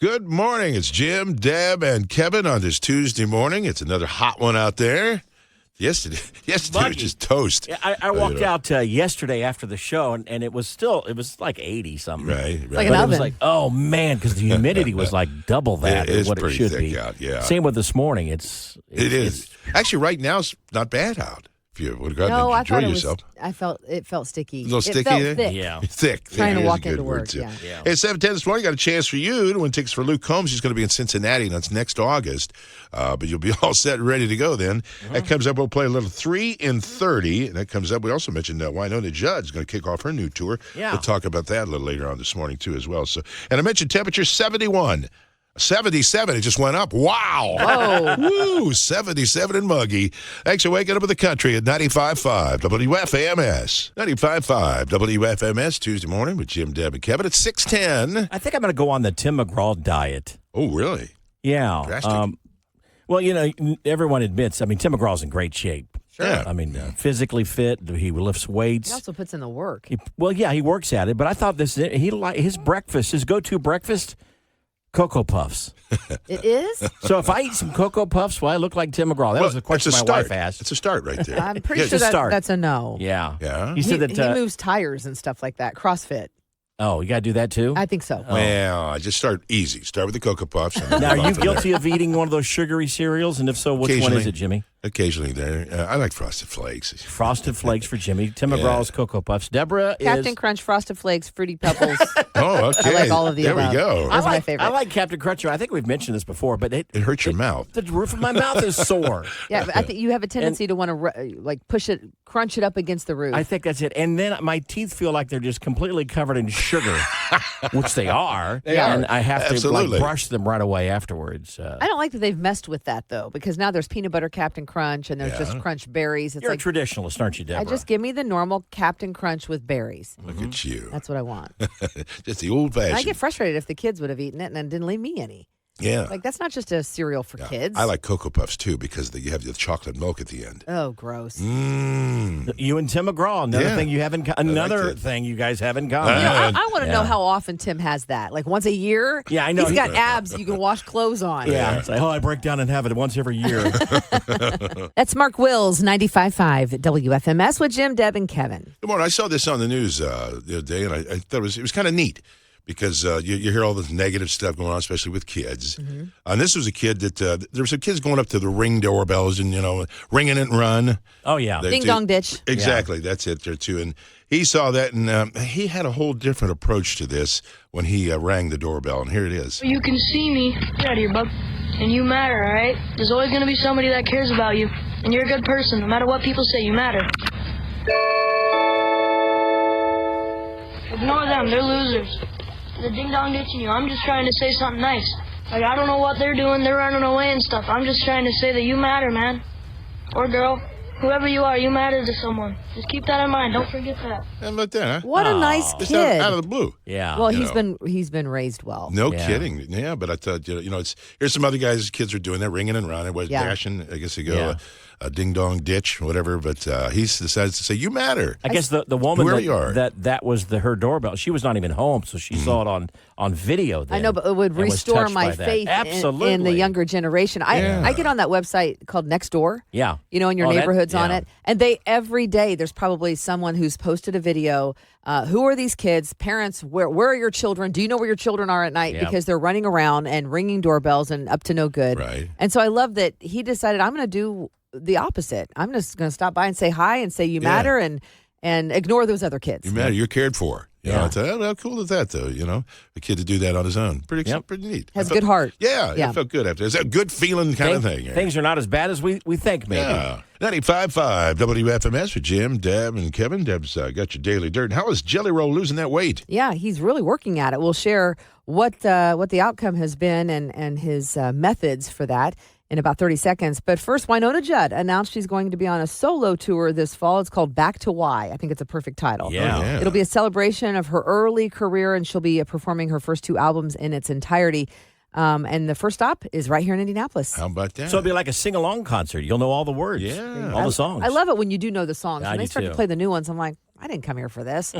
Good morning. It's Jim, Deb, and Kevin on this Tuesday morning. It's another hot one out there. Yesterday was just toast. Yeah, I walked out yesterday after the show, and it was like 80 something. Right. Like an But it oven. was like, oh man, because the humidity was like double that It is of what it pretty should thick be. out, yeah. Same with this morning. It is. Actually, right now it's not bad out. If you would go out No, and I enjoy thought yourself. it felt sticky. A little sticky It felt there? thick. Yeah. Thick. Trying to is a walk good into word, work, too. yeah. Hey, 7:10 this morning, got a chance for you to win tickets for Luke Combs. He's going to be in Cincinnati, and that's next August. But you'll be all set and ready to go then. That comes up, we'll play a little 3 in 30. And that comes up, we also mentioned Winona Judd's going to kick off her new tour. Yeah. We'll talk about that a little later on this morning, too, as well. So, and I mentioned temperature 71. 77, it just went up. Wow. Whoa. Woo, 77 and muggy. Thanks for waking up with the country at 95.5 WFMS. 95.5 WFMS Tuesday morning with Jim, Deb, and Kevin at 6:10. I think I'm going to go on the Tim McGraw diet. Oh, really? Yeah. Drastic. Well, everyone admits, Tim McGraw's in great shape. Sure. Yeah. Physically fit. He lifts weights. He also puts in the work. He works at it. But I thought his breakfast, his go-to breakfast, Cocoa Puffs. It is? So if I eat some Cocoa Puffs, will I look like Tim McGraw? That was the question my wife asked. It's a start right there. I'm pretty Yeah, sure it's a start. that's a no. Yeah. Yeah? He said that. He moves tires and stuff like that. CrossFit. You got to do that too? I think so. Well, I just start easy. Start with the Cocoa Puffs. And then Now, are move on you from there. guilty of eating one of those sugary cereals? And if so, which one Occasionally. is it, Jimmy? Occasionally there. I like Frosted Flakes. Frosted Flakes for Jimmy. Tim Yeah. McGraw's Cocoa Puffs. Deborah Captain is... Crunch, Frosted Flakes, Fruity Pebbles. Oh, okay. I like all of the there above. we go. That's my favorite. I like Captain Crunch. I think we've mentioned this before, but It hurts your mouth. the roof of my mouth is sore. Yeah, but I think you have a tendency to want to push it, crunch it up against the roof. I think that's it. And then my teeth feel like they're just completely covered in sugar, which they are. They are. And I have to Absolutely. brush them right away afterwards. I don't like that they've messed with that, though, because now there's peanut butter Captain Crunch and there's just Crunch berries. It's You're like, a traditionalist, aren't you, Deborah? just give me the normal Captain Crunch with berries. Look at you. That's what I want. Just the old And I fashioned. get frustrated if the kids would have eaten it and then didn't leave me any. Yeah. Like, that's not just a cereal for kids. I like Cocoa Puffs too because you have the chocolate milk at the end. Oh, gross. You and Tim McGraw, another thing you have in it. thing you guys have in common. I want to know how often Tim has that. Like once a year? Yeah, I know. He's got abs you can wash clothes on. Yeah, it's like, I break down and have it once every year. That's Mark Wills, 95.5 WFMS with Jim, Deb, and Kevin. Good morning. I saw this on the news the other day, and I thought it was kind of neat because you hear all this negative stuff going on, especially with kids. And this was a kid that there was some kids going up to the Ring doorbells and ringing it and run. Oh yeah, Ding dong ditch. Exactly, that's it there too. And he saw that, and he had a whole different approach to this when he rang the doorbell. And here it is. You can see me. Get out of here, bub. And you matter, all right? There's always going to be somebody that cares about you. And you're a good person. No matter what people say, you matter. Ignore them. They're losers. The ding-dong ditching you. I'm just trying to say something nice. Like, I don't know what they're doing. They're running away and stuff. I'm just trying to say that you matter, man. Or girl. Whoever you are, you matter to someone. Just keep that in mind. Don't forget that. How about that, huh? What a nice Just kid. out of the blue. yeah. Well, he's been raised well. No Yeah. kidding. Yeah, but I thought, here's some other guys, kids are doing that, ringing and running, dashing, I guess they go, Yeah. a ding-dong ditch, whatever, but he's decided to say, you matter. I guess the woman Where you are. that was her doorbell. She was not even home, so she saw it on video. Then, I know, but it would and was restore touched my by that. faith Absolutely. in the younger generation. I get on that website called Nextdoor. Yeah. And your Oh, that- neighborhood's on yeah. it. And every day, there's probably someone who's posted a video. Who are these kids? Parents, where are your children? Do you know where your children are at night? Yeah. Because they're running around and ringing doorbells and up to no good. Right. And so I love that he decided, I'm going to do the opposite. I'm just going to stop by and say hi and say you Yeah. matter and ignore those other kids. You matter. You're cared for. Yeah. I thought, how cool is that, though? A kid to do that on his own. Pretty neat. Has I a good heart. Yeah, Yeah. it felt good after. It's a good feeling kind of thing. Things are not as bad as we think, maybe. Yeah. 95.5 WFMS with Jim, Deb, and Kevin. Deb's got your daily dirt. How is Jelly Roll losing that weight? Yeah, he's really working at it. We'll share what the outcome has been and his methods for that in about 30 seconds. But first, Winona Judd announced she's going to be on a solo tour this fall. It's called Back to Why. I think it's a perfect title. Yeah. Oh, yeah. It'll be a celebration of her early career, and she'll be performing her first 2 albums in its entirety. And the first stop is right here in Indianapolis. How about that? So it'll be like a sing-along concert. You'll know all the words. Yeah. All the songs. I love it when you do know the songs. I When they do start too. to play the new ones, I'm like, I didn't come here for this.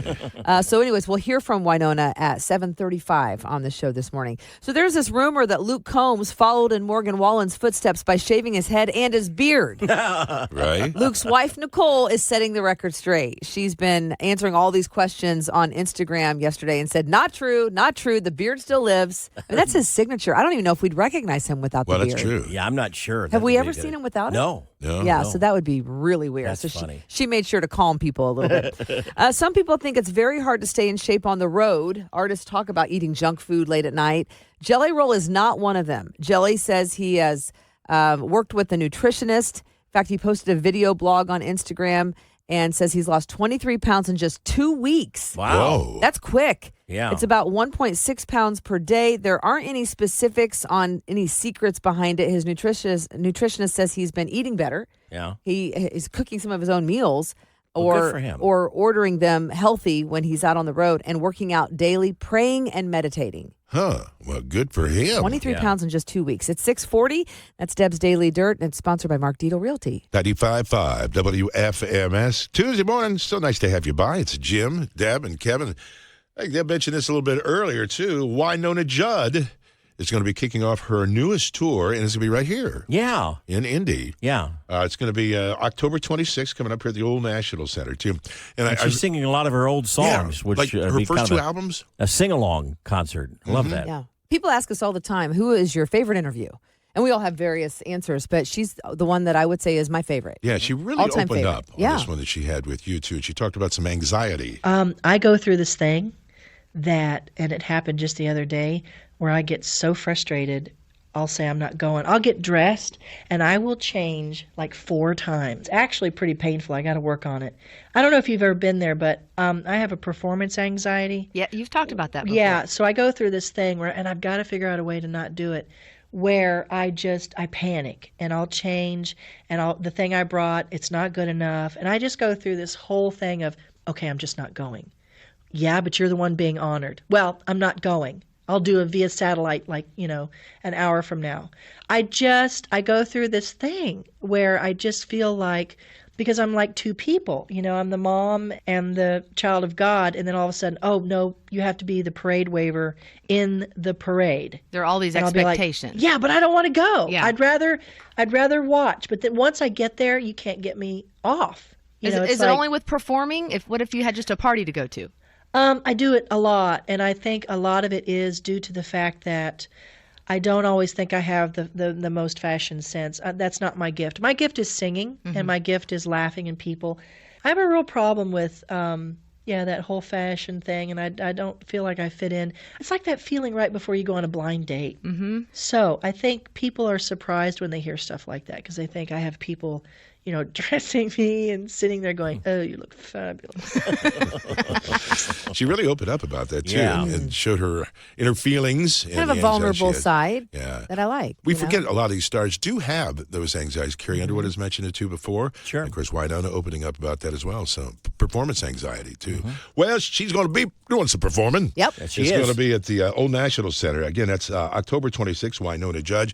So anyways, we'll hear from Winona at 7:35 on the show this morning. So there's this rumor that Luke Combs followed in Morgan Wallen's footsteps by shaving his head and his beard. Right? Luke's wife, Nicole, is setting the record straight. She's been answering all these questions on Instagram yesterday and said, not true, not true. The beard still lives. I mean, that's his signature. I don't even know if we'd recognize him without the beard. Well, that's true. Yeah, I'm not sure. Have we ever seen him without it? No. Yeah, so that would be really weird. That's so funny. She made sure to calm people a little bit. Some people think it's very hard to stay in shape on the road. Artists talk about eating junk food late at night. Jelly Roll is not one of them. Jelly says he has worked with a nutritionist. In fact, he posted a video blog on Instagram and says he's lost 23 pounds in just 2 weeks. Wow. Whoa. That's quick. Yeah. It's about 1.6 pounds per day. There aren't any specifics on any secrets behind it. His nutritionist says he's been eating better. Yeah. He is cooking some of his own meals Well, good for him. or ordering them healthy when he's out on the road and working out daily, praying and meditating. Huh. Well, good for him. 23 Yeah. pounds in just 2 weeks. It's 6:40. That's Deb's Daily Dirt, and it's sponsored by Mark Dietel Realty. 95.5 WFMS. Tuesday morning. So nice to have you by. It's Jim, Deb, and Kevin. I think Deb mentioned this a little bit earlier, too. Winona Judd is going to be kicking off her newest tour, and it's going to be right here Yeah. in Indy. Yeah. It's going to be October 26th, coming up here at the Old National Center, too. And she's singing a lot of her old songs, which like her be first kind two of albums. a sing-along concert. I love that. Yeah. People ask us all the time, who is your favorite interview? And we all have various answers, but she's the one that I would say is my favorite. Yeah, she really All-time opened favorite. up on Yeah. this one that she had with you, too. She talked about some anxiety. I go through this thing and it happened just the other day, where I get so frustrated, I'll say I'm not going. I'll get dressed and I will change like 4 times. Actually, pretty painful. I got to work on it. I don't know if you've ever been there, but I have a performance anxiety. Yeah, you've talked about that before. Yeah, so I go through this thing and I've got to figure out a way to not do it, where I panic and I'll change and the thing I brought, it's not good enough. And I just go through this whole thing of, okay, I'm just not going. Yeah, but you're the one being honored. Well, I'm not going. I'll do it via satellite, like, an hour from now. I go through this thing where I just feel like, because I'm like two people, I'm the mom and the child of God. And then all of a sudden, oh no, you have to be the parade waver in the parade. There are all these And I'll be like, expectations. yeah, but I don't want to go. Yeah. I'd rather watch. But then once I get there, you can't get me off. Is it only with performing? What if you had just a party to go to? I do it a lot, and I think a lot of it is due to the fact that I don't always think I have the most fashion sense. That's not my gift. My gift is singing, and my gift is laughing and people. I have a real problem with that whole fashion thing, and I don't feel like I fit in. It's like that feeling right before you go on a blind date. Mm-hmm. So I think people are surprised when they hear stuff like that, because they think I have people dressing me and sitting there going, oh, you look fabulous. She really opened up about that, too, Yeah. and showed her inner feelings. Kind and of the a anxiety vulnerable she had. side Yeah. that I like. We you know? forget a lot of these stars do have those anxieties. Carrie Underwood has mentioned it, too, before. Sure. And of course, Winona opening up about that as well. So, performance anxiety, too. Well, she's going to be doing some performing. Yep. Yes, she It's is. going to be at the Old National Center. Again, that's October 26th, Winona Judd.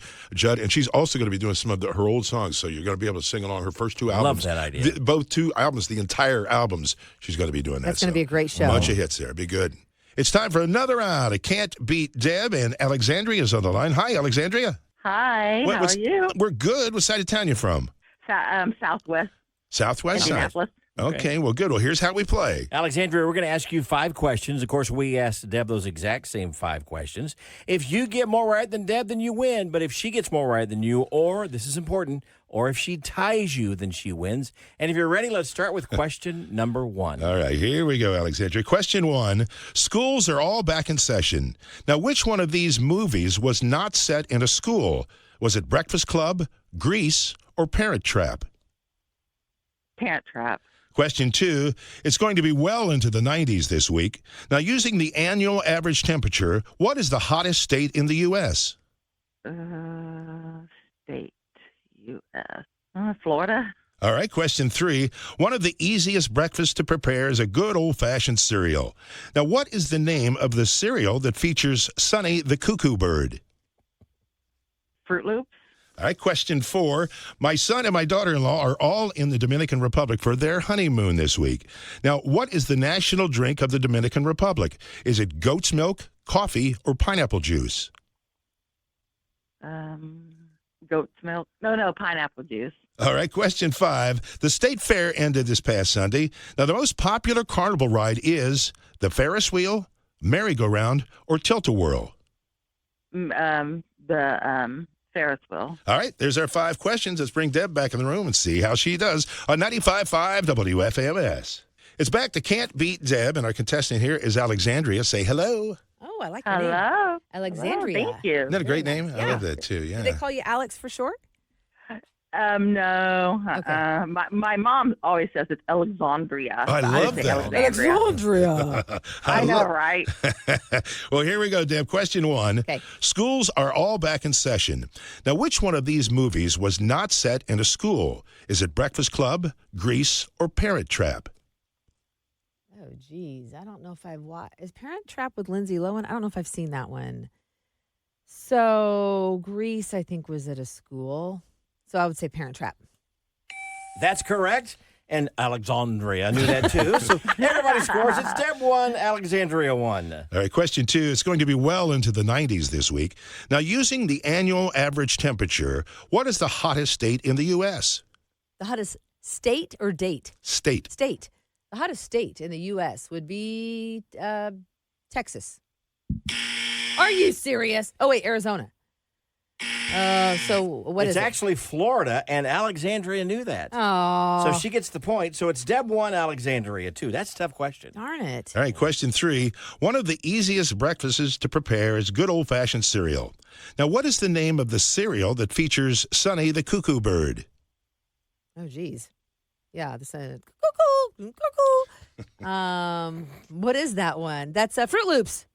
And she's also going to be doing some of her old songs. So you're going to be able to sing along her first 2 albums. Love that idea. Both 2 albums, the entire albums, she's going to be doing that. That's gonna be a great show. A bunch of hits there. Be good. It's time for another round. I Can't Beat Deb, and Alexandria is on the line. Hi, Alexandria. Hi, how are you? We're good. What side of town you from? Southwest Southwest side. Indianapolis. Okay, well, good. Well, here's how we play. Alexandria, we're going to ask you 5 questions. Of course, we asked Deb those exact same 5 questions. If you get more right than Deb, then you win. But if she gets more right than you, or, this is important, or if she ties you, then she wins. And if you're ready, let's start with question number 1. All right, here we go, Alexandria. Question 1. Schools are all back in session. Now, which one of these movies was not set in a school? Was it Breakfast Club, Grease, or Parent Trap? Parent Trap. Question 2, it's going to be well into the 90s this week. Now, using the annual average temperature, what is the hottest state in the U.S.? State, U.S. Florida. All right, question 3, one of the easiest breakfasts to prepare is a good old-fashioned cereal. Now, what is the name of the cereal that features Sonny the Cuckoo Bird? Fruit Loops. All right, question 4. My son and my daughter-in-law are all in the Dominican Republic for their honeymoon this week. Now, what is the national drink of the Dominican Republic? Is it goat's milk, coffee, or pineapple juice? Goat's milk. No, pineapple juice. All right, question 5. The state fair ended this past Sunday. Now, the most popular carnival ride is the Ferris wheel, merry-go-round, or tilt-a-whirl. The Ferris wheel. All right, there's our 5 questions. Let's bring Deb back in the room and see how she does on 95.5 WFMS. It's back to Can't Beat Deb, and our contestant here is Alexandria. Say hello. Oh, I like your name. Hello. Alexandria. Hello, thank you. Isn't that a great name? I Yeah. love that, too, yeah. Do they call you Alex for short? No. Okay. My mom always says it's Alexandria. I but love say that. Alexandria. I know, right? Well, here we go, Deb. Question 1. Okay. Schools are all back in session. Now, which one of these movies was not set in a school? Is it Breakfast Club, Grease, or Parent Trap? Oh, geez. I don't know if I've watched. Is Parent Trap with Lindsay Lohan? I don't know if I've seen that one. So, Grease, I think, was at a school. So, I would say Parent Trap. That's correct. And Alexandria knew that too. So everybody scores. It's Deb 1, Alexandria 1. All right, question 2. It's going to be well into the 90s this week. Now, using the annual average temperature, what is the hottest state in the U.S.? The hottest state or date? State. State. The hottest state in the U.S. would be Texas. Are you serious? Oh, wait, Arizona. So what is It's it? actually Florida, and Alexandria knew that. Oh, So she gets the point. So it's Deb 1, Alexandria 2. That's a tough question. darn it. All right, question 3. One of the easiest breakfasts to prepare is good old-fashioned cereal. Now, what is the name of the cereal that features Sonny the Cuckoo Bird? Oh, geez. Yeah, the cuckoo, cuckoo. What is that one? That's Fruit Loops.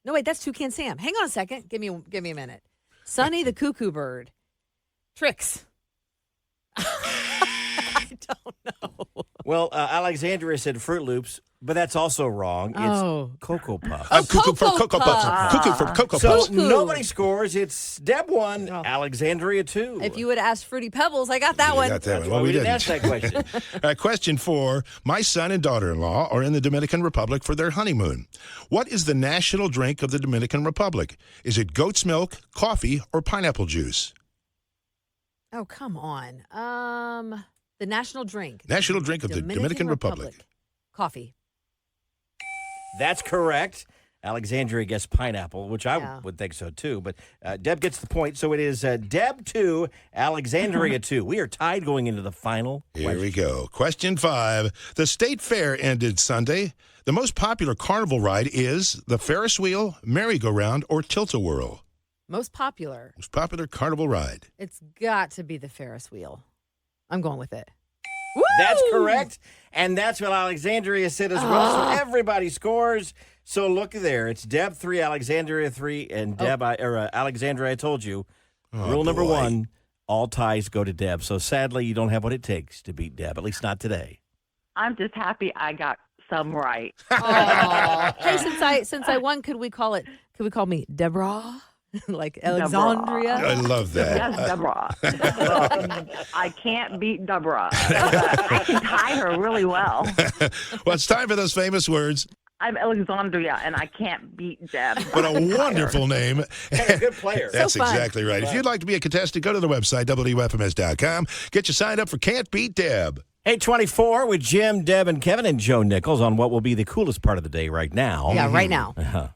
No, wait, that's Toucan Sam. Hang on a second. Give me a minute. Sonny the Cuckoo Bird. Tricks. I don't know. Well, Alexandria said Fruit Loops, but that's also wrong. It's Oh. Cocoa Puffs. Cuckoo for Cocoa Cocoa Puffs. Puffs. Cuckoo for Cocoa So Puffs. Cuckoo. nobody scores. It's Deb 1, Oh. Alexandria 2. If you would have asked Fruity Pebbles, I got that You one. got that That's one. why Well, we we didn't didn't. ask that question. All right, question 4. My son and daughter-in-law are in the Dominican Republic for their honeymoon. What is the national drink of the Dominican Republic? Is it goat's milk, coffee, or pineapple juice? Oh, come on. The national drink. National drink of the Dominican Republic. Coffee. That's correct. Alexandria guessed pineapple, which I Yeah. would think so too. But Deb gets the point. So it is Deb 2, Alexandria 2. We are tied going into the final Here we go. Question 5. The state fair ended Sunday. The most popular carnival ride is the Ferris wheel, merry-go-round, or tilt-a-whirl. Most popular. Most popular carnival ride. It's got to be the Ferris wheel. I'm going with it. That's Woo! correct. And that's what Alexandria said as well. So everybody scores. So look there. It's Deb 3, Alexandria 3, and Alexandria, I told you. Rule number boy. 1, all ties go to Deb. So sadly, you don't have what it takes to beat Deb, at least not today. I'm just happy I got some right. Aw. Hey, since I won, could we call me Deborah? Like Alexandria? I love that. Yes, Deborah. Well, I can't beat Deborah. I can tie her really well. Well, it's time for those famous words. I'm Alexandria, and I can't beat Deb. What a wonderful name. And a good player. That's fun. exactly right. If you'd like to be a contestant, go to the website, WFMS.com. Get you signed up for Can't Beat Deb. 824 with Jim, Deb, and Kevin, and Joe Nichols on what will be the coolest part of the day right now. Yeah, right now. Uh-huh.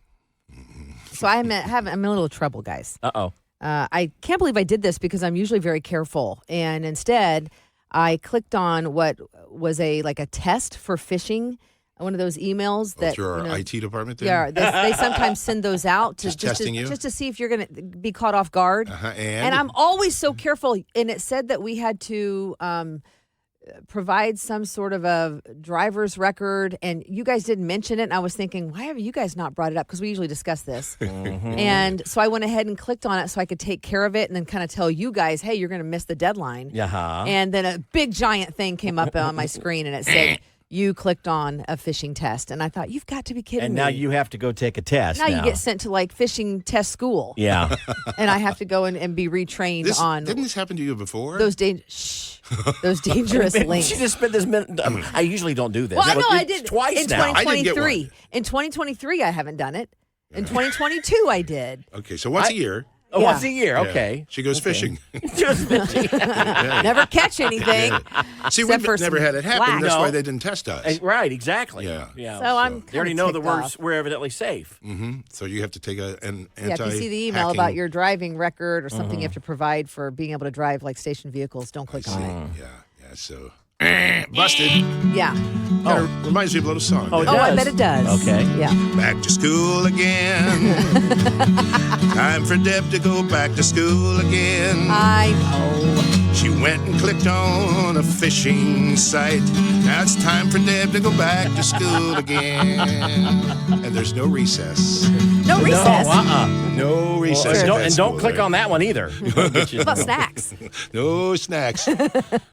So I'm in a little trouble, guys. Uh-oh. I can't believe I did this because I'm usually very careful. And instead, I clicked on what was a test for phishing, one of those emails that Through our IT department there? Yeah, they sometimes send those out Just testing you? just to see if you're going to be caught off guard. And I'm always so careful. And it said that we had to provide some sort of a driver's record, and you guys didn't mention it. And I was thinking, why have you guys not brought it up? Because we usually discuss this. And so I went ahead and clicked on it so I could take care of it and then kind of tell you guys, hey, you're going to miss the deadline. Yeah. And then a big giant thing came up on my screen, and it said, you clicked on a fishing test. And I thought, you've got to be kidding And me. now you have to go take a test. Now you get sent to like fishing test school. Yeah. And I have to go and be retrained on Didn't this happen to you before? those those dangerous links. She just spent this minute. I usually don't do this. Well, I but know I it's did twice in now. I didn't get 2023. one. In 2023, I haven't done it. In 2022, I did. Okay, so once a year. Oh, Yeah. once a year. Yeah. Okay. She goes fishing. Just fishing. Never catch anything. See, Except we've for never some had it happen. flax. That's No. why they didn't test us. Right, exactly. Yeah. So I'm They already kinda know that ticked off. we're evidently safe. So you have to take an Yeah, if you see the email anti-hacking- about your driving record or something you have to provide for being able to drive like station vehicles, don't click on it. Yeah, so busted. Yeah. Kinda reminds me of a little song. Oh, it Oh, I does. bet it does. Okay. Yeah. Back to school again. Time for Deb to go back to school again. I know. She went and clicked on a fishing site. Now it's time for Deb to go back to school again. And there's no recess. No recess. No recess. And at don't, that and school don't click there. on that one either. What about snacks? No snacks.